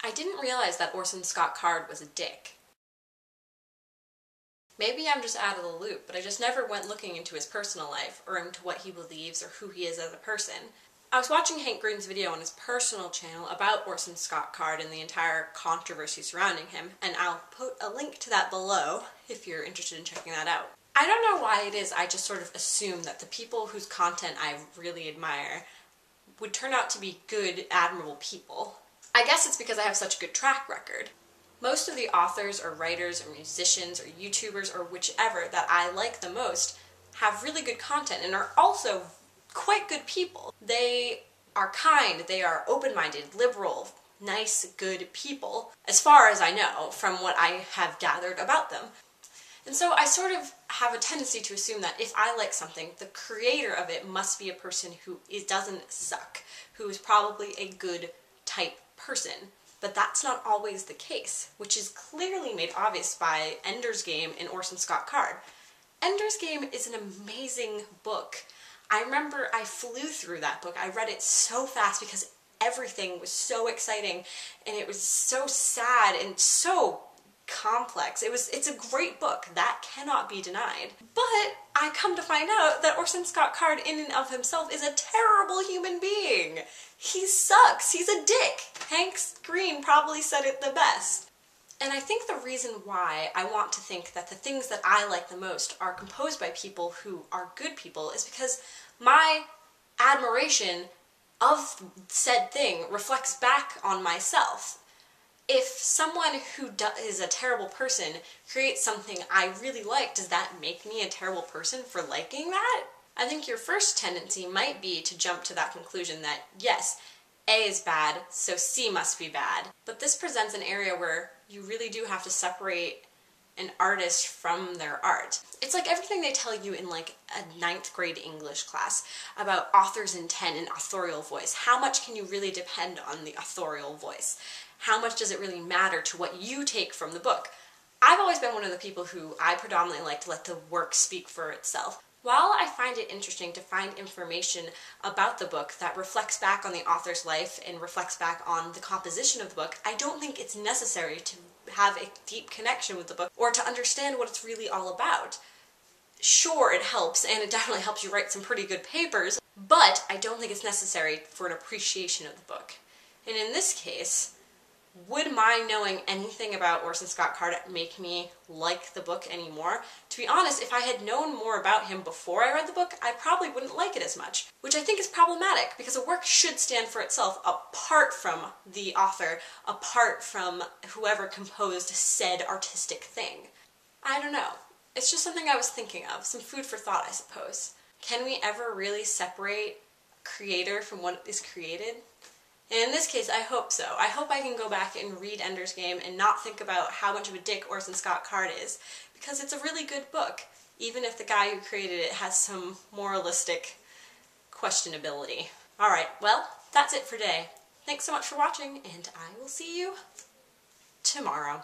I didn't realize that Orson Scott Card was a dick. Maybe I'm just out of the loop, but I just never went looking into his personal life, or into what he believes, or who he is as a person. I was watching Hank Green's video on his personal channel about Orson Scott Card and the entire controversy surrounding him, and I'll put a link to that below if you're interested in checking that out. I don't know why it is I just sort of assume that the people whose content I really admire would turn out to be good, admirable people. I guess it's because I have such a good track record. Most of the authors or writers or musicians or YouTubers or whichever that I like the most have really good content and are also quite good people. They are kind, they are open-minded, liberal, nice, good people, as far as I know from what I have gathered about them. And so I sort of have a tendency to assume that if I like something, the creator of it must be a person who doesn't suck, who is probably a good type person. But that's not always the case, which is clearly made obvious by Ender's Game in Orson Scott Card. Ender's Game is an amazing book. I remember I flew through that book. I read it so fast because everything was so exciting and it was so sad and so complex. It's a great book, that cannot be denied. But I come to find out that Orson Scott Card in and of himself is a terrible human being. He sucks, he's a dick. Hank Green probably said it the best. And I think the reason why I want to think that the things that I like the most are composed by people who are good people is because my admiration of said thing reflects back on myself. If someone who is a terrible person creates something I really like, does that make me a terrible person for liking that? I think your first tendency might be to jump to that conclusion that, yes, A is bad, so C must be bad. But this presents an area where you really do have to separate an artist from their art. It's like everything they tell you in like a 9th grade English class about author's intent and authorial voice. How much can you really depend on the authorial voice? How much does it really matter to what you take from the book? I've always been one of the people who I predominantly like to let the work speak for itself. While I find it interesting to find information about the book that reflects back on the author's life and reflects back on the composition of the book, I don't think it's necessary to have a deep connection with the book or to understand what it's really all about. Sure, it helps, and it definitely helps you write some pretty good papers, but I don't think it's necessary for an appreciation of the book. And in this case, would my knowing anything about Orson Scott Card make me like the book anymore? To be honest, if I had known more about him before I read the book, I probably wouldn't like it as much, which I think is problematic because a work should stand for itself apart from the author, apart from whoever composed said artistic thing. I don't know. It's just something I was thinking of, some food for thought, I suppose. Can we ever really separate creator from what is created? And in this case, I hope so. I hope I can go back and read Ender's Game and not think about how much of a dick Orson Scott Card is, because it's a really good book, even if the guy who created it has some moralistic questionability. Alright, well, that's it for today. Thanks so much for watching, and I will see you tomorrow.